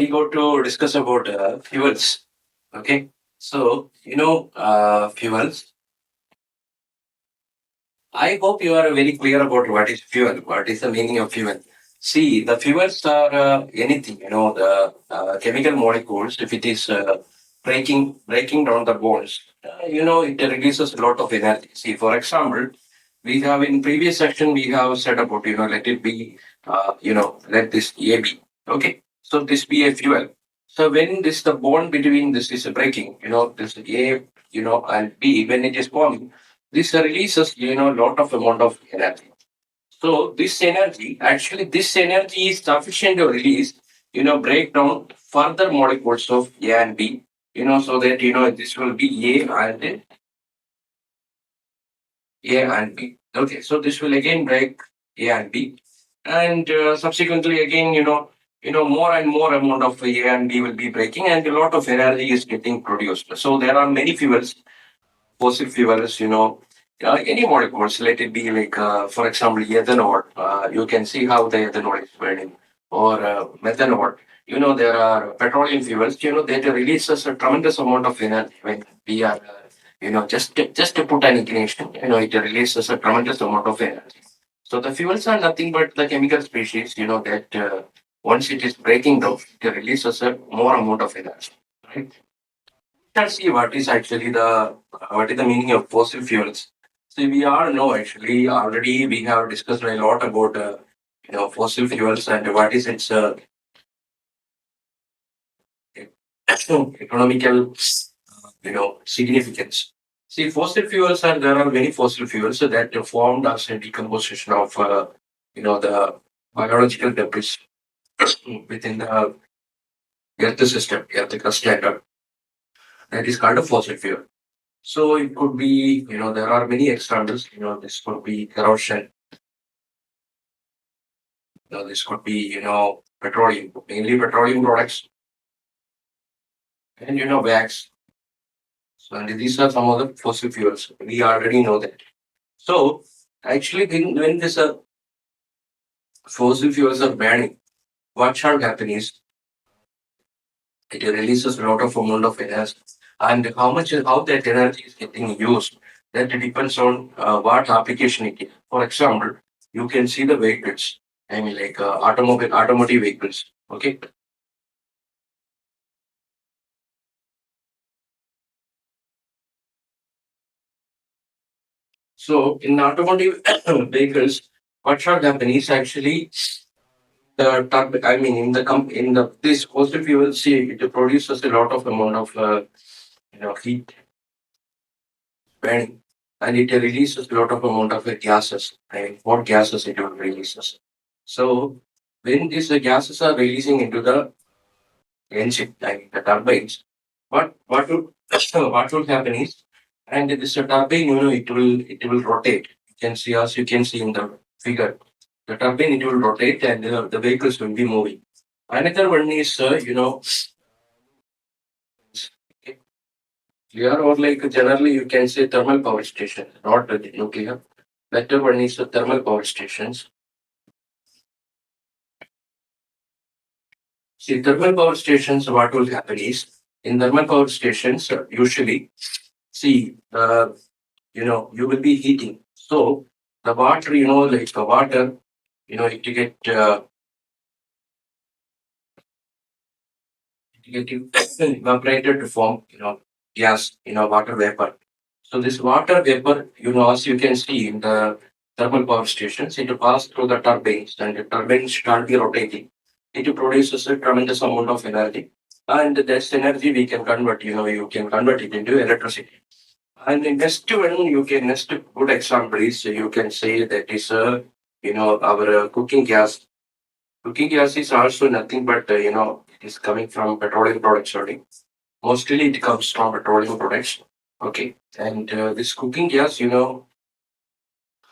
We go to discuss about fuels. Okay, so fuels. I hope you are very clear about what is fuel. What is the meaning of fuel? See, the fuels are anything. The chemical molecules. If it is breaking down the bonds, it releases a lot of energy. See, for example, we have in previous section we have said about let it be let this A be. Okay, so this be a fuel. So when this the bond between this is breaking, this A and B, when it is forming, this releases lot of amount of energy. So this energy is sufficient to release break down further molecules of A and B, so that this will be A and B. Okay, so this will again break A and B, and subsequently again more and more amount of A and B will be breaking, and a lot of energy is getting produced. So there are many fuels, fossil fuels, any molecules. Let it be like, for example, ethanol. You can see how the ethanol is burning, or methanol. There are petroleum fuels. That releases a tremendous amount of energy when we are, just to put an ignition. It releases a tremendous amount of energy. So the fuels are nothing but the chemical species. That once it is breaking down, it releases a more amount of energy. Right. Let's see what is the meaning of fossil fuels. See, we all know actually already we have discussed a lot about fossil fuels and what is its economical significance. See, fossil fuels are there are many fossil fuels that are formed as a decomposition of the biological debris within the earth system, earth crust, and that is called a fossil fuel. So it could be, there are many examples. This could be corrosion. This could be, petroleum, mainly petroleum products, and wax. So and these are some of the fossil fuels. We already know that. So actually, when this fossil fuels are burning, what shall happen is it releases a lot of amount of energy, and how that energy is getting used. That depends on what application it is. For example, you can see the vehicles. I mean, like automotive vehicles. Okay, so in automotive vehicles, what should happen is actually I mean, in the this fossil fuel, see, it produces a lot of amount of heat burning, and it releases a lot of amount of gases. I mean, what gases it will releases. So when these gases are releasing into the engine, I mean the turbines, what will what will happen is, and this turbine, it will rotate. You can see, as you can see in the figure, the turbine, it will rotate, and the vehicles will be moving. Another one is nuclear, or like generally you can say thermal power stations, not the nuclear. Better one is the thermal power stations. See, thermal power stations, what will happen is, in thermal power stations, usually, see, you will be heating. So the water, like the water, it get it get evaporated to form, gas, water vapor. So this water vapor, as you can see in the thermal power stations, it pass through the turbines, and the turbines start be rotating. It produces a tremendous amount of energy, and this energy we can convert. You can convert it into electricity. And the next one, next good example is, you can say that is our cooking gas. Cooking gas is also nothing but it is coming from petroleum products only. Mostly it comes from petroleum products. Okay, and this cooking gas,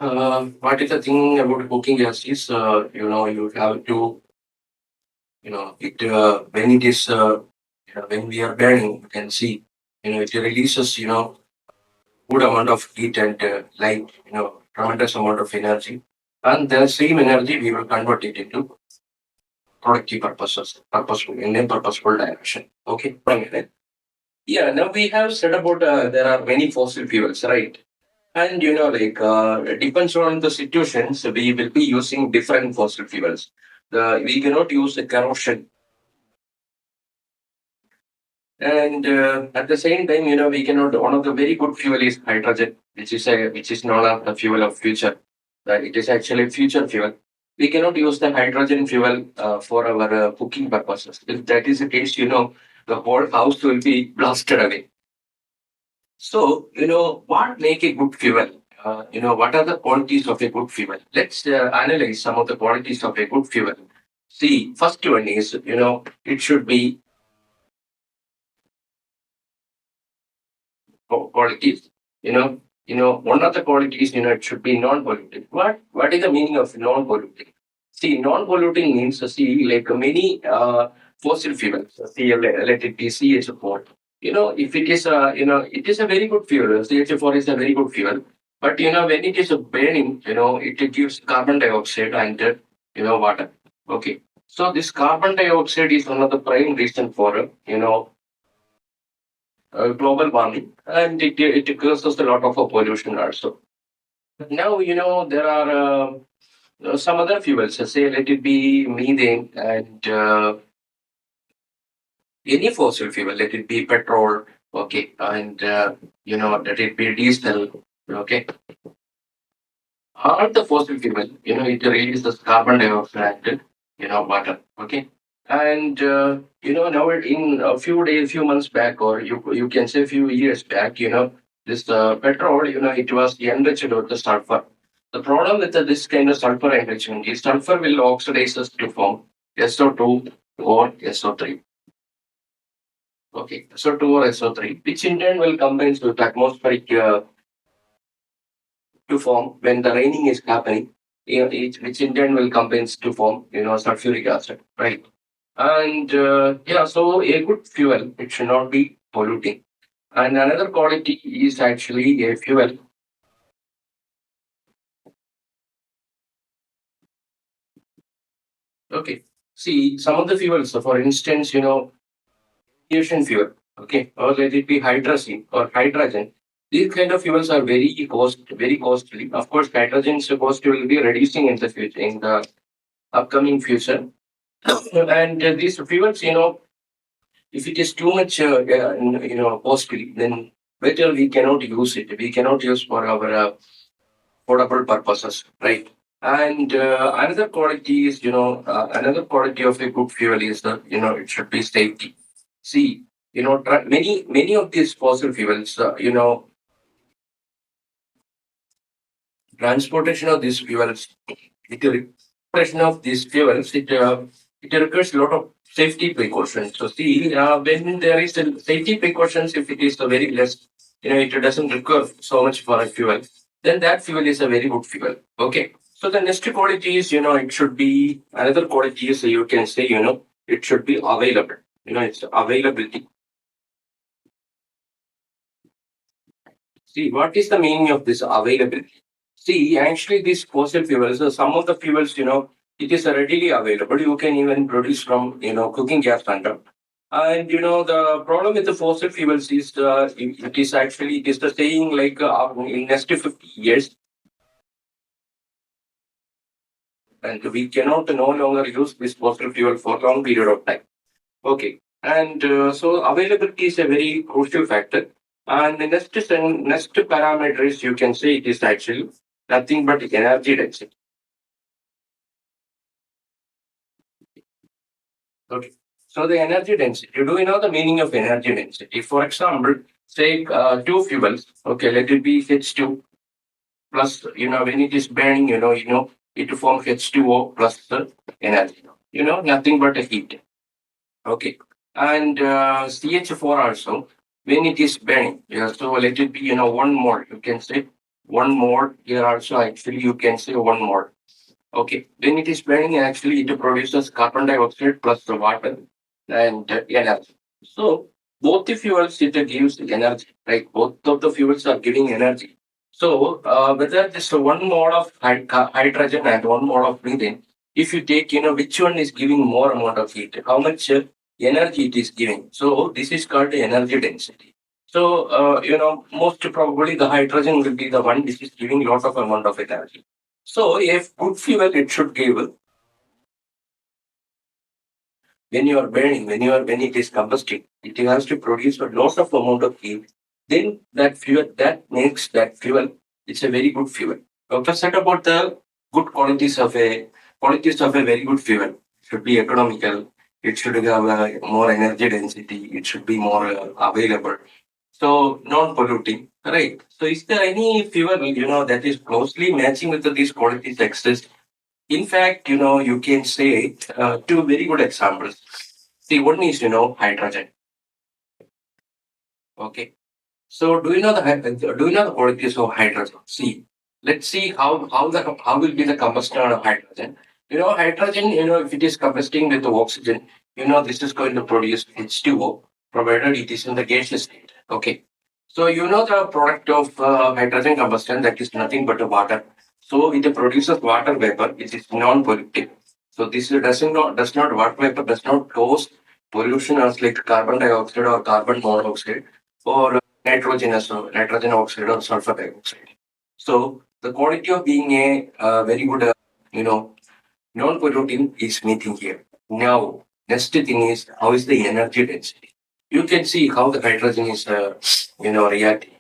what is the thing about cooking gas is, you have to, it when it is when we are burning, you can see, it releases good amount of heat and light, tremendous amount of energy, and the same energy we will convert it into. productive purposes, purposeful in a purposeful direction. Okay, fine. Yeah. Now we have said about there are many fossil fuels, right? And depends on the situations, we will be using different fossil fuels. We cannot use the corrosion. And at the same time, we cannot. One of the very good fuel is hydrogen, which is known as the fuel of future. It is actually future fuel. We cannot use the hydrogen fuel for our cooking purposes. If that is the case, the whole house will be blasted away. So, what make a good fuel? What are the qualities of a good fuel? Let's analyze some of the qualities of a good fuel. See, first one is, it should be qualities. One of the qualities, it should be non-polluting. What is the meaning of non-polluting? See, non-polluting means, like many fossil fuels. See, let it be CH4. If it is it is a very good fuel. CH4 is a very good fuel. But when it is burning, it gives carbon dioxide and water. Okay. So this carbon dioxide is one of the prime reason for global warming, and it causes a lot of pollution also. Now, there are some other fuels, say, let it be methane and any fossil fuel, let it be petrol, okay, and, let it be diesel, okay. All the fossil fuel, it releases carbon dioxide and, water, okay. And, now in a few months back, or you can say a few years back, this petrol, it was enriched with the sulfur. The problem with this kind of sulfur enrichment is sulfur will oxidize us to form SO2 or SO3. Okay, SO2 or SO3, which in turn will combine with atmospheric to form when the raining is happening, which in turn will combine to form, sulfuric acid, right? And yeah, so a good fuel, it should not be polluting. And another quality is actually a fuel. Okay. See, some of the fuels, so for instance, aviation fuel, okay, or let it be hydrogen or hydrogen. These kind of fuels are very costly. Of course, hydrogen's cost will be reducing in the future, in the upcoming future. And these fuels, if it is too much, costly, then better we cannot use it. We cannot use for our affordable purposes, right? And another quality of a good fuel is that it should be safety. See, many of these fossil fuels, transportation of these fuels, transportation of these fuels, it requires a lot of safety precautions. So see, when there is a safety precautions, if it is a very less, it doesn't require so much for a fuel, then that fuel is a very good fuel. Okay. So the next quality is, it should be another quality is you can say, it should be available. It's availability. See, what is the meaning of this availability? See, actually, these fossil fuels, some of the fuels, it is readily available. You can even produce from, cooking gas under. And, the problem with the fossil fuels is it is the saying like in next 50 years, and we cannot no longer use this fossil fuel for long period of time. Okay. And so availability is a very crucial factor. And the next parameter is you can say it is actually nothing but energy density. Okay. So the energy density, do you know the meaning of energy density? For example, say two fuels, okay, let it be H2 plus, when it is burning, it forms H2O plus the energy. Nothing but a heat. Okay. And CH4 also, when it is burning, yeah, so let it be, one more, you can say one more. Here also, actually, you can say one more. Okay. When it is burning, actually, it produces carbon dioxide plus the water and energy. So, both the fuels, it gives energy, right? Both of the fuels are giving energy. So, whether this one mode of hydrogen and one mode of methane, If you take, which one is giving more amount of heat, how much energy it is giving. So this is called the energy density. So, most probably the hydrogen will be the one which is giving lot of amount of energy. So if good fuel, it should give when you are burning, when it is combusting, it has to produce a lot of amount of heat. Then that fuel that makes that fuel, it's a very good fuel. Doctor said about the good qualities of a very good fuel. Should be economical. It should have more energy density. It should be more available. So non-polluting, right? So is there any fuel that is closely matching with these qualities exist? In fact, you can say two very good examples. See, one is, hydrogen. Okay. So, do you know the qualities of hydrogen? See, let's see how will be the combustion of hydrogen. Hydrogen. If it is combusting with the oxygen, this is going to produce H2O, provided it is in the gaseous state. Okay. So, the product of hydrogen combustion, that is nothing but a water. So it produces water vapor, which is non-polluting. So this does not water vapor does not cause pollution as like carbon dioxide or carbon monoxide or nitrogen oxide or sulfur dioxide. So the quality of being a very good, you know, non-polluting is meeting here. Now, next thing is how is the energy density? You can see how the hydrogen is, reacting.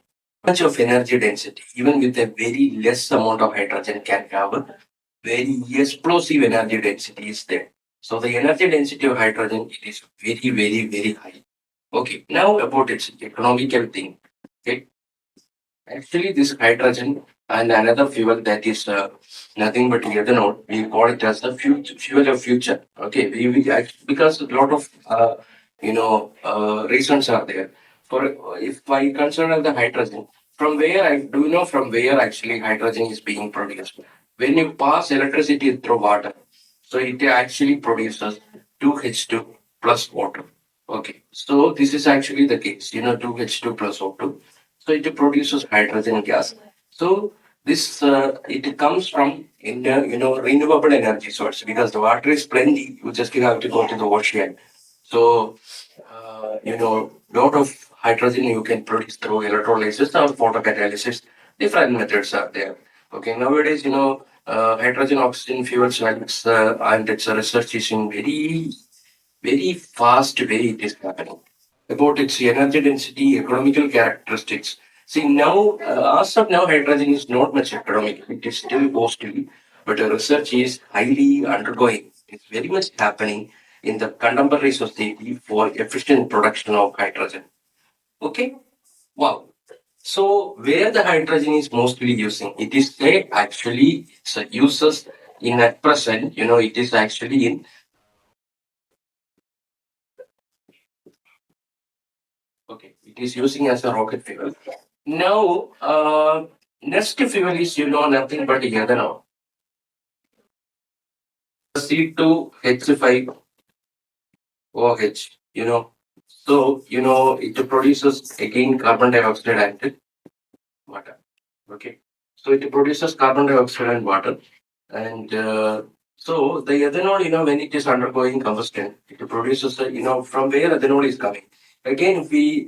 Much of energy density, even with a very less amount of hydrogen, can have a very explosive energy density is there. So the energy density of hydrogen, it is very, very, very high. Okay, now about its economical thing. Okay, actually, this hydrogen and another fuel that is nothing but ethanol, we call it as the fuel of future. Okay, because a lot of reasons are there. For if I consider the hydrogen, from where I do you know from where actually hydrogen is being produced? When you pass electricity through water, so it actually produces 2H2 plus water. Okay, so this is actually the case. 2H2 plus O2, so it produces hydrogen gas. So this it comes from in renewable energy source because the water is plenty. You just have to go to the ocean. So lot of hydrogen you can produce through electrolysis or photocatalysis. Different methods are there. Okay, nowadays hydrogen oxygen fuel cells and its research is in very very fast way it is happening. About its energy density, economical characteristics. See now, as of now, hydrogen is not much economical. It is still costly, but the research is highly undergoing. It's very much happening in the contemporary society for efficient production of hydrogen. Okay, wow. So where the hydrogen is mostly using, it is actually it's uses in at present. It is actually in. Okay, it is using as a rocket fuel. Now, next fuel is nothing but ethanol. C2H5OH. So it produces again carbon dioxide and water. Okay, so it produces carbon dioxide and water, and so the ethanol, when it is undergoing combustion, it produces, from where ethanol is coming. Again, if we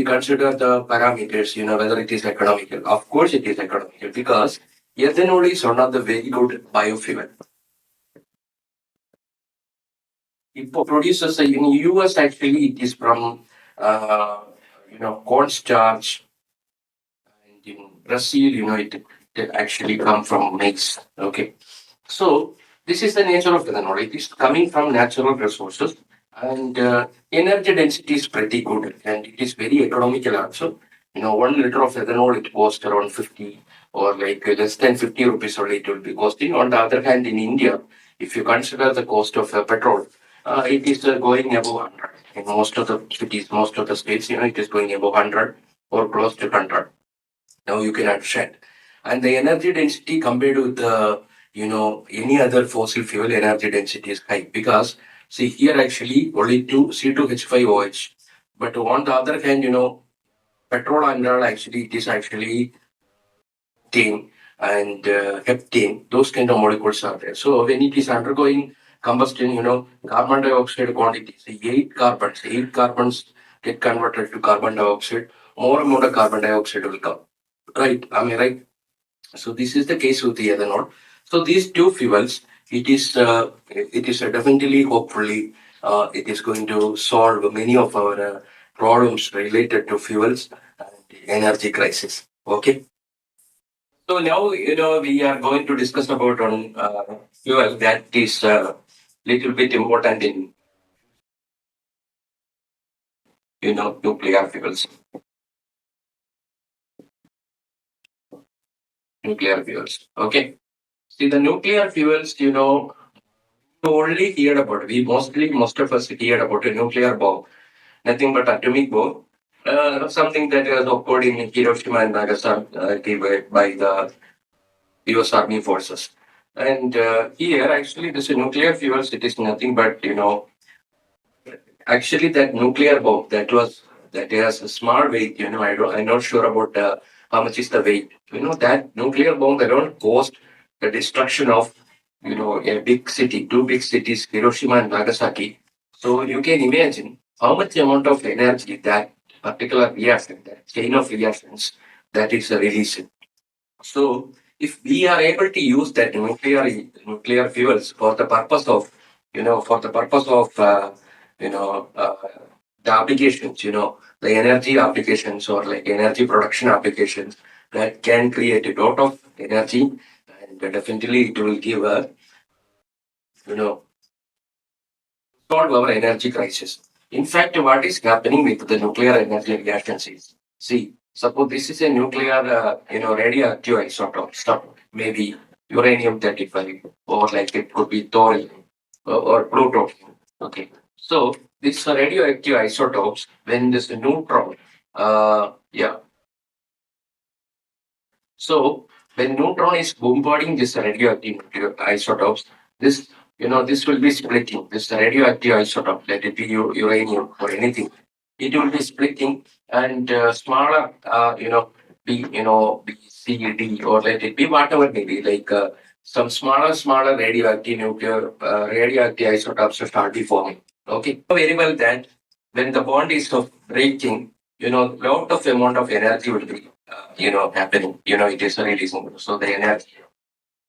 consider the parameters, whether it is economical, of course it is economical because ethanol is one of the very good biofuel. It produces, in US actually it is from, cornstarch, and in Brazil, it actually come from maize. Okay. So this is the nature of ethanol. It is coming from natural resources, and energy density is pretty good, and it is very economical also. 1 liter of ethanol it costs around 50 or like less than 50 rupees only it will be costing. On the other hand, in India, if you consider the cost of petrol, it is going above 100. In most of the cities, most of the states, it is going above 100 or close to 100. Now you can understand. And the energy density compared with the any other fossil fuel energy density is high because see here actually only two C2H5OH. But on the other hand, petrol and all actually it is actually thing. and heptane. Those kind of molecules are there. So when it is undergoing combustion, carbon dioxide quantities, eight carbons get converted to carbon dioxide. More amount of carbon dioxide will come. Right? Am I right? So this is the case with the ethanol. So these two fuels, it is definitely, hopefully, it is going to solve many of our problems related to fuels and energy crisis. Okay. So now we are going to discuss about on fuel that is little bit important in nuclear fuels. Nuclear fuels. Okay. See the nuclear fuels. Only heard about. Most of us heard about a nuclear bomb, nothing but atomic bomb. Something that was occurred in Hiroshima and Nagasaki by the US Army forces. And here, actually, this nuclear fuels. It is nothing but actually that nuclear bomb that has a small weight. I'm not sure about how much is the weight. That nuclear bomb alone caused the destruction of a big city, two big cities, Hiroshima and Nagasaki. So you can imagine how much amount of energy that particular reaction, that chain of reactions, that is releasing. So if we are able to use that nuclear fuels for the purpose of you know uh, the applications, the energy applications or like energy production applications that can create a lot of energy, and definitely it will give a you know solve our energy crisis. In fact, what is happening with the nuclear energy reactions is, see, suppose this is a nuclear, radioactive isotope stuff, maybe uranium 35, or like it could be thorium or plutonium. Okay. So, these radioactive isotopes, when this neutron, yeah, so when neutron is bombarding this radioactive isotopes, this this will be splitting. This radioactive isotope, let it be uranium or anything, it will be splitting and smaller, B, C, D, or let it be whatever maybe like some smaller radioactive isotopes will start be forming. Okay, very well that when the bond is of breaking, lot of amount of energy will be happening. It is releasing. So the energy.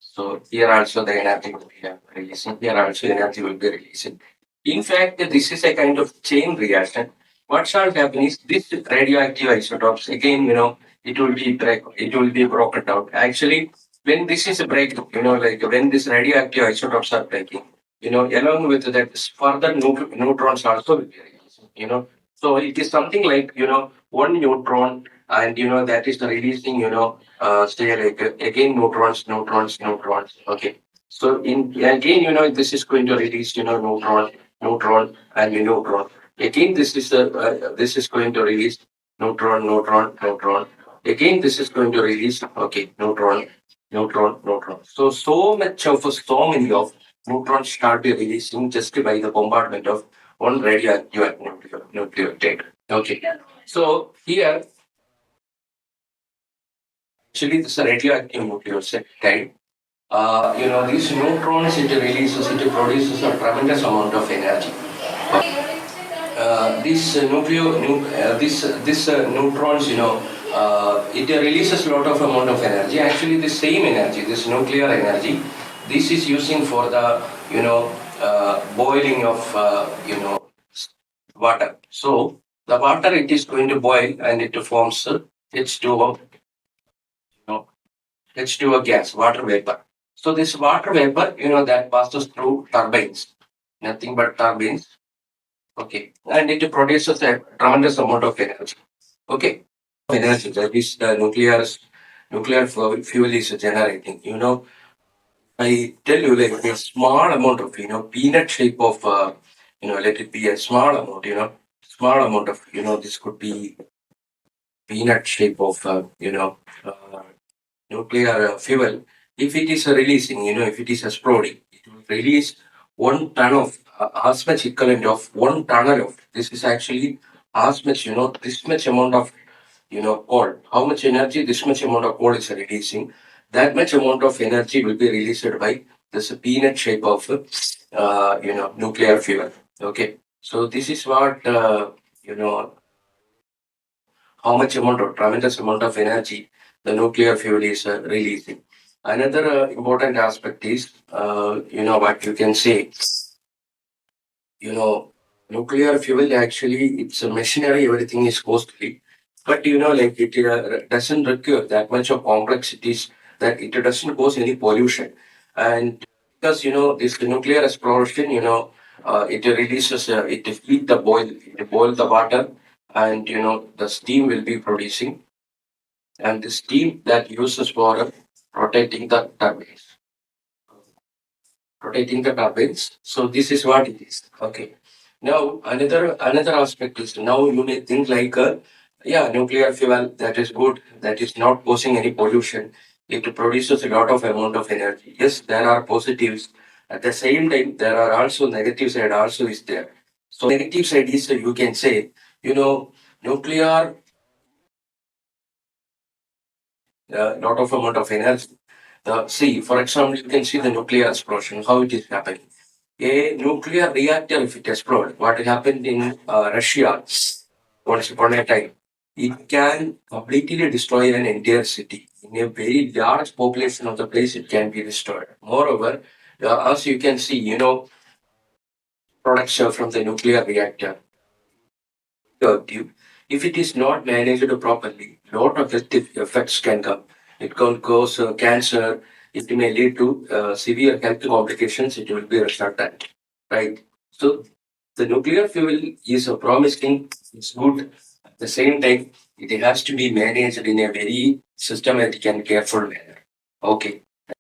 So here also the energy will be releasing. Here also energy will be releasing. In fact, this is a kind of chain reaction. What shall happen is this radioactive isotopes again. It will be broken down. Actually, when this is a breakthrough, like when this radioactive isotopes are breaking, along with that, further neutrons also will be releasing. So it is something like one neutron, and that is releasing say like again neutrons. Okay. So in again this is going to release neutron and neutron. Again this is going to release neutron. Again this is going to release neutron. So much of so many of neutrons start be releasing just by the bombardment of one radioactive nucleotide. Okay. So here actually this radioactive nucleotide. These neutrons it produces a tremendous amount of energy. This neutrons, it releases a lot of amount of energy. Actually, the same energy, this nuclear energy, this is using for the boiling of water. So the water it is going to boil and it forms H2O, H2O gas, water vapor. So this water vapor, that passes through turbines, nothing but turbines. Okay, and it produces a tremendous amount of energy. Okay, energy that is the nuclear fuel is generating. I tell you like a small amount of peanut shape of let it be a small amount. Small amount of this could be peanut shape of uh, nuclear fuel, if it is releasing, if it is exploding, it will release 1 ton of as much equivalent of 1 ton of. This is actually as much, this much amount of coal. How much energy this much amount of coal is releasing? that much amount of energy will be released by this peanut shape of nuclear fuel. Okay, so this is what you know how much amount or tremendous amount of energy the nuclear fuel is releasing. Another important aspect is what you can say, you know, nuclear fuel actually it's a machinery, everything is costly, but like it doesn't require that much of complexities, that it doesn't cause any pollution. And because this nuclear explosion, it releases, it heat the boil, it boil the water, and the steam will be producing, and the steam that uses for rotating the turbines, rotating the turbines. So this is what it is. Okay. Now another aspect is, now you may think like, yeah, nuclear fuel, that is good, that is not causing any pollution. It produces a lot of amount of energy. Yes, there are positives. At the same time, there are also negative side also is there. So negative side is, you can say, nuclear, lot of amount of energy. See, for example, you can see the nuclear explosion, how it is happening. A nuclear reactor, if it explodes, what happened in Russia once upon a time, it can completely destroy an entire city. In a very large population of the place, it can be destroyed. Moreover, as you can see, products from the nuclear reactor, tube, if it is not managed properly, lot of health effects can come. It can cause cancer. It may lead to severe health complications. It will be resultant, right? So the nuclear fuel is a promising. It's good. At the same time, it has to be managed in a very systematic and careful manner. Okay.